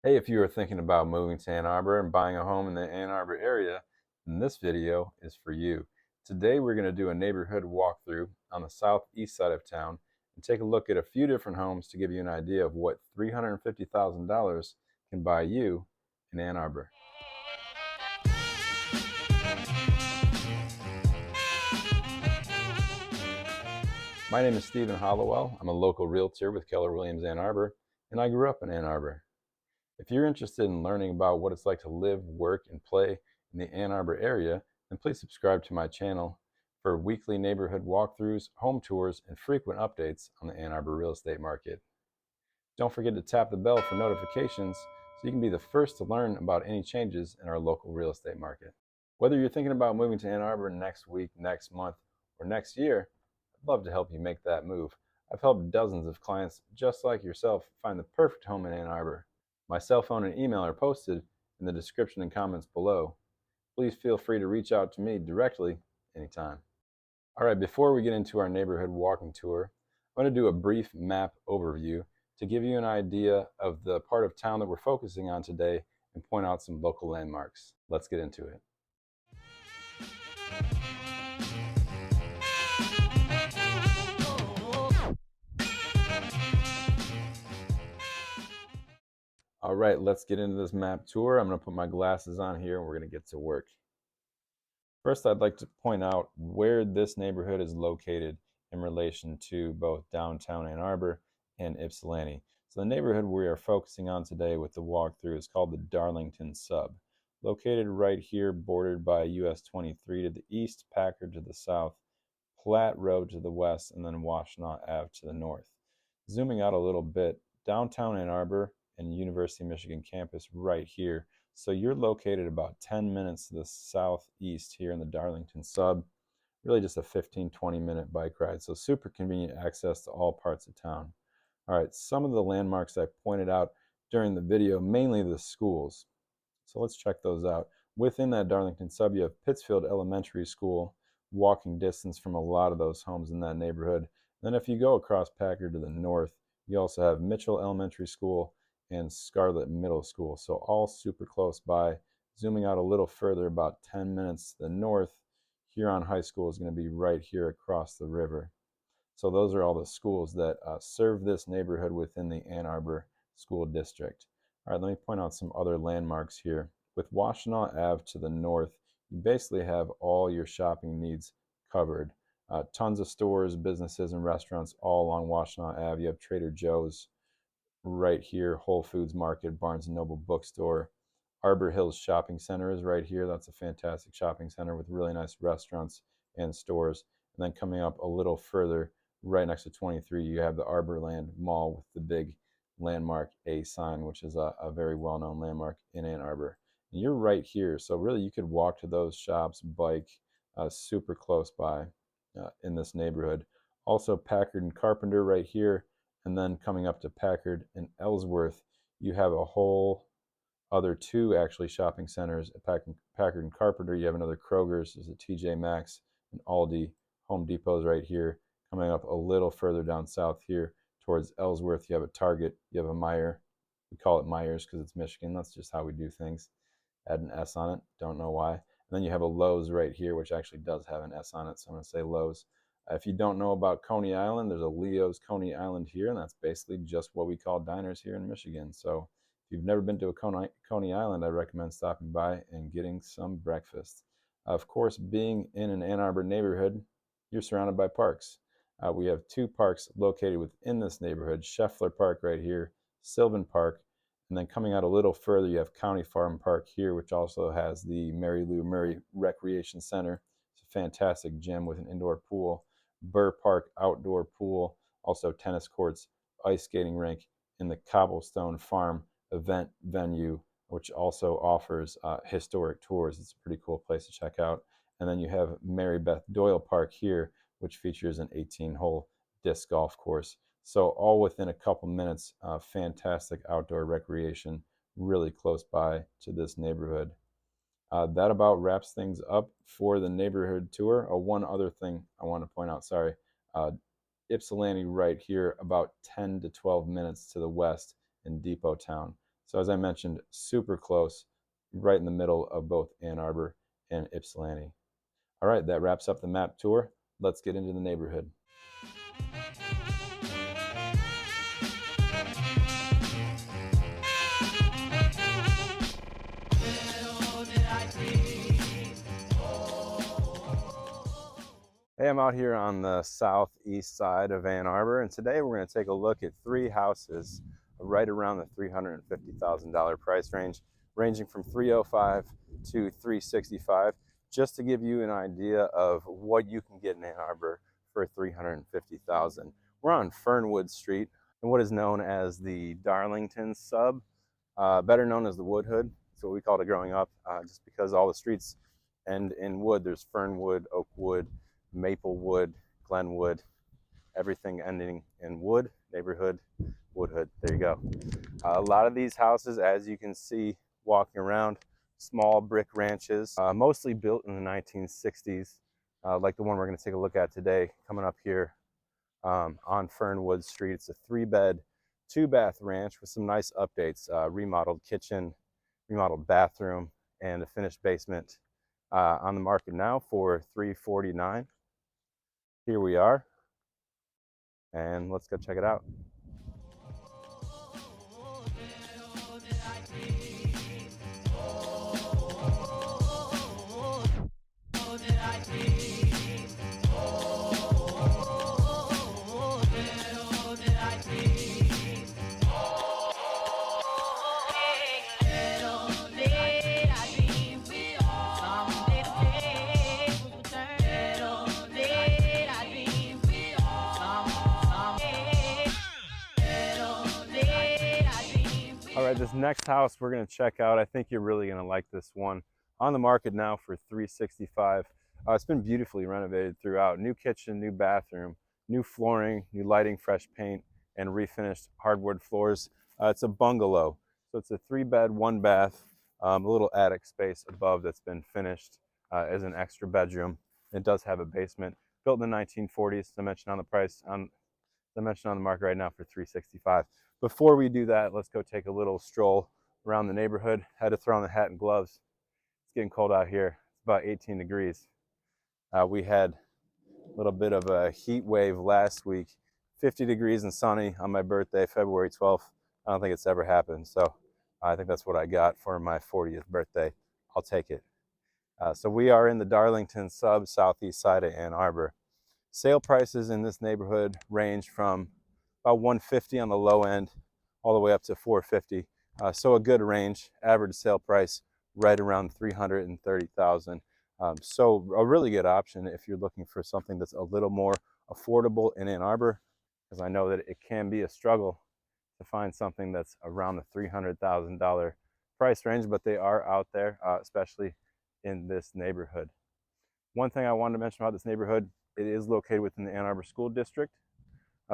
Hey, if you are thinking about moving to Ann Arbor and buying a home in the Ann Arbor area, then this video is for you. Today we're going to do a neighborhood walkthrough on the southeast side of town and take a look at a few different homes to give you an idea of what $350,000 can buy you in Ann Arbor. My name is Stephen Hollowell. I'm a local realtor with Keller Williams Ann Arbor, and I grew up in Ann Arbor. If you're interested in learning about what it's like to live, work, and play in the Ann Arbor area, then please subscribe to my channel for weekly neighborhood walkthroughs, home tours, and frequent updates on the Ann Arbor real estate market. Don't forget to tap the bell for notifications so you can be the first to learn about any changes in our local real estate market. Whether you're thinking about moving to Ann Arbor next week, next month, or next year, I'd love to help you make that move. I've helped dozens of clients just like yourself find the perfect home in Ann Arbor. My cell phone and email are posted in the description and comments below. Please feel free to reach out to me directly anytime. All right, before we get into our neighborhood walking tour, I'm going to do a brief map overview to give you an idea of the part of town that we're focusing on today and point out some local landmarks. Let's get into it. All right, let's get into this map tour. I'm going to put my glasses on here and we're going to get to work. First, I'd like to point out where this neighborhood is located in relation to both downtown Ann Arbor and Ypsilanti. So the neighborhood we are focusing on today with the walkthrough is called the Darlington Sub. Located right here, bordered by US 23 to the east, Packard to the south, Platte Road to the west, and then Washtenaw Ave to the north. Zooming out a little bit, downtown Ann Arbor and University of Michigan campus right here. So you're located about 10 minutes to the southeast here in the Darlington Sub. Really just a 15-20 minute bike ride. So super convenient access to all parts of town. All right, some of the landmarks I pointed out during the video, mainly the schools. So let's check those out. Within that Darlington Sub, you have Pittsfield Elementary School, walking distance from a lot of those homes in that neighborhood. Then if you go across Packard to the north, you also have Mitchell Elementary School and Scarlett Middle School. So all super close by. Zooming out a little further, about 10 minutes to the north, Huron High School is going to be right here across the river. So those are all the schools that serve this neighborhood within the Ann Arbor School District. All right, let me point out some other landmarks here. With Washtenaw Ave to the north, you basically have all your shopping needs covered. Tons of stores, businesses, and restaurants all along Washtenaw Ave. You have Trader Joe's right here, Whole Foods Market, Barnes & Noble Bookstore. Arbor Hills Shopping Center is right here. That's a fantastic shopping center with really nice restaurants and stores. And then coming up a little further, right next to 23, you have the Arborland Mall with the big landmark A sign, which is a very well-known landmark in Ann Arbor. And you're right here, so really you could walk to those shops, bike, super close by in this neighborhood. Also Packard and Carpenter right here, and then coming up to Packard and Ellsworth, you have a whole other two actually shopping centers at Packard and Carpenter. You have another Kroger's, there's a TJ Maxx, and Aldi. Home Depot's right here. Coming up a little further down south here towards Ellsworth, you have a Target, you have a Meijer. We call it Myers because it's Michigan. That's just how we do things. Add an S on it, don't know why. And then you have a Lowe's right here, which actually does have an S on it, so I'm going to say Lowe's. If you don't know about Coney Island, there's a Leo's Coney Island here, and that's basically just what we call diners here in Michigan. So if you've never been to a Coney Island, I recommend stopping by and getting some breakfast. Of course, being in an Ann Arbor neighborhood, you're surrounded by parks. We have two parks located within this neighborhood, Scheffler Park right here, Sylvan Park, and then coming out a little further, you have County Farm Park here, which also has the Mary Lou Murray Recreation Center. It's a fantastic gym with an indoor pool. Burr Park outdoor pool, also tennis courts, ice skating rink, and the Cobblestone Farm event venue, which also offers historic tours. It's a pretty cool place to check out. And then you have Mary Beth Doyle Park here, which features an 18-hole disc golf course. So all within a couple minutes, fantastic outdoor recreation, really close by to this neighborhood. That about wraps things up for the neighborhood tour. One other thing I want to point out, sorry. Ypsilanti right here, about 10 to 12 minutes to the west in Depot Town. So as I mentioned, super close, right in the middle of both Ann Arbor and Ypsilanti. All right, that wraps up the map tour. Let's get into the neighborhood. Hey, I'm out here on the southeast side of Ann Arbor, and today we're going to take a look at 3 houses right around the $350,000 price range, ranging from $305 to $365, just to give you an idea of what you can get in Ann Arbor for $350,000. We're on Fernwood Street in what is known as the Darlington sub, better known as the Woodhood. That's what we called it growing up, just because all the streets end in wood. There's Fernwood, Oakwood, Maplewood, Glenwood, everything ending in wood, neighborhood, Woodhood. There you go. A lot of these houses, as you can see walking around, small brick ranches, mostly built in the 1960s, like the one we're going to take a look at today, coming up here on Fernwood Street. It's a 3-bed, 2-bath ranch with some nice updates, remodeled kitchen, remodeled bathroom, and a finished basement. On the market now for $349. Here we are, and let's go check it out. All right, this next house we're going to check out, I think you're really going to like this one. On the market now for $365. It's been beautifully renovated throughout. New kitchen, new bathroom, new flooring, new lighting, fresh paint, and refinished hardwood floors. It's a bungalow, so it's a 3-bed, 1-bath, a little attic space above that's been finished as an extra bedroom. It does have a basement. Built in the 1940s. As I mentioned on the price, I mentioned on the market right now for $365. Before we do that, let's go take a little stroll around the neighborhood. Had to throw on the hat and gloves. It's getting cold out here. It's about 18 degrees. We had a little bit of a heat wave last week. 50 degrees and sunny on my birthday, February 12th. I don't think it's ever happened. So I think that's what I got for my 40th birthday. I'll take it. So we are in the Darlington sub, southeast side of Ann Arbor. Sale prices in this neighborhood range from about $150 on the low end all the way up to $450. So a good range. Average sale price right around $330,000. So a really good option if you're looking for something that's a little more affordable in Ann Arbor, because I know that it can be a struggle to find something that's around the $300,000 price range, but they are out there, especially in this neighborhood. One thing I wanted to mention about this neighborhood, it is located within the Ann Arbor School District.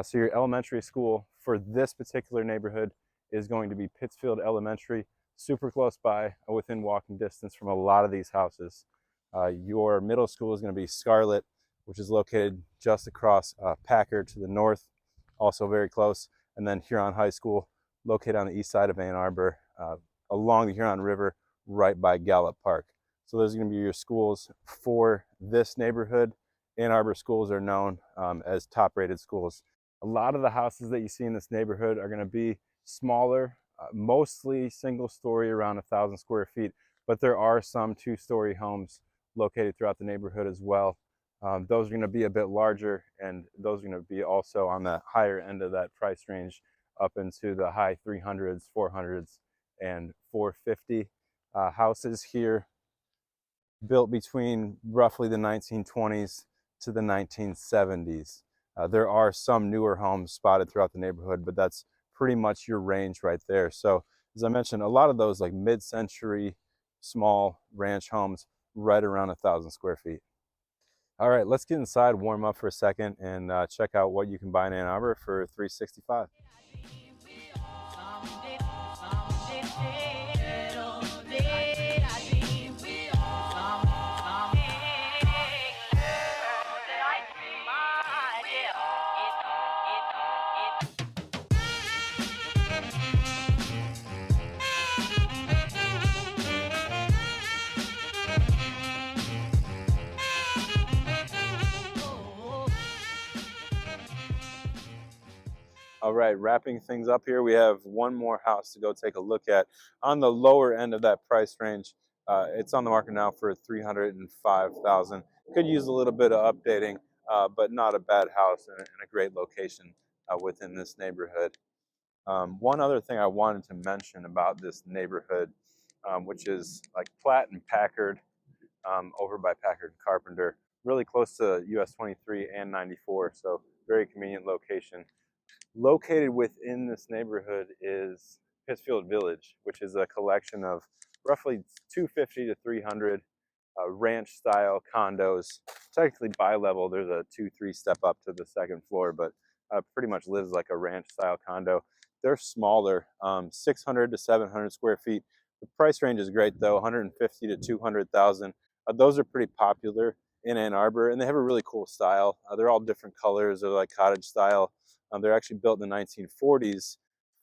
So your elementary school for this particular neighborhood is going to be Pittsfield Elementary, super close by, within walking distance from a lot of these houses. Your middle school is going to be Scarlett, which is located just across Packard to the north, also very close. And then Huron High School, located on the east side of Ann Arbor, along the Huron River, right by Gallup Park. So those are going to be your schools for this neighborhood. Ann Arbor schools are known as top-rated schools. A lot of the houses that you see in this neighborhood are going to be smaller, mostly single-story, around 1,000 square feet, but there are some 2-story homes located throughout the neighborhood as well. Those are going to be a bit larger, and those are going to be also on the higher end of that price range, up into the high 300s, 400s, and 450. Houses here built between roughly the 1920s to the 1970s. There are some newer homes spotted throughout the neighborhood, but that's pretty much your range right there. So as I mentioned, a lot of those like mid-century small ranch homes right around 1,000 square feet. All right, let's get inside, warm up for a second, and check out what you can buy in Ann Arbor for $365. All right, wrapping things up here, we have one more house to go take a look at on the lower end of that price range. It's on the market now for 305,000. Could use a little bit of updating, but not a bad house and a great location within this neighborhood. One other thing I wanted to mention about this neighborhood, which is like Platt and Packard, over by Packard and Carpenter, really close to US 23 and 94, so very convenient location. Located within this neighborhood is Pittsfield Village, which is a collection of roughly 250 to 300 ranch-style condos. Technically bi-level, there's a 2-3 step up to the second floor, but pretty much lives like a ranch-style condo. They're smaller, 600 to 700 square feet. The price range is great though, 150 to 200,000. Those are pretty popular in Ann Arbor, and they have a really cool style. They're all different colors. They're like cottage style. They're actually built in the 1940s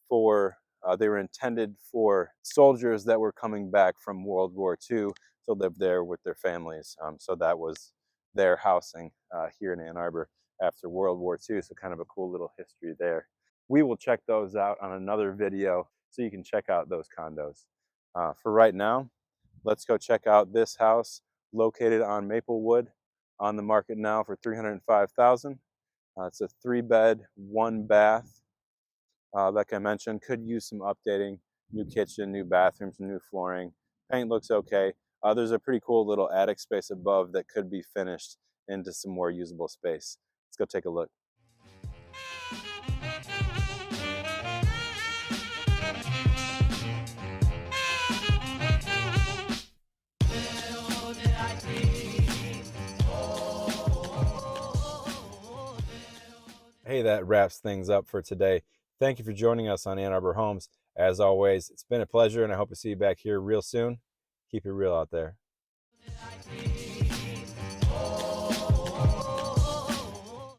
for, they were intended for soldiers that were coming back from World War II to live there with their families. So that was their housing here in Ann Arbor after World War II. So kind of a cool little history there. We will check those out on another video so you can check out those condos. For right now, let's go check out this house located on Maplewood, on the market now for 305,000. It's a 3-bed, 1-bath. Like I mentioned, could use some updating. New kitchen, new bathroom, some new flooring. Paint looks okay. There's a pretty cool little attic space above that could be finished into some more usable space. Let's go take a look. Hey, that wraps things up for today. Thank you for joining us on Ann Arbor Homes. As always, it's been a pleasure, and I hope to see you back here real soon. Keep it real out there.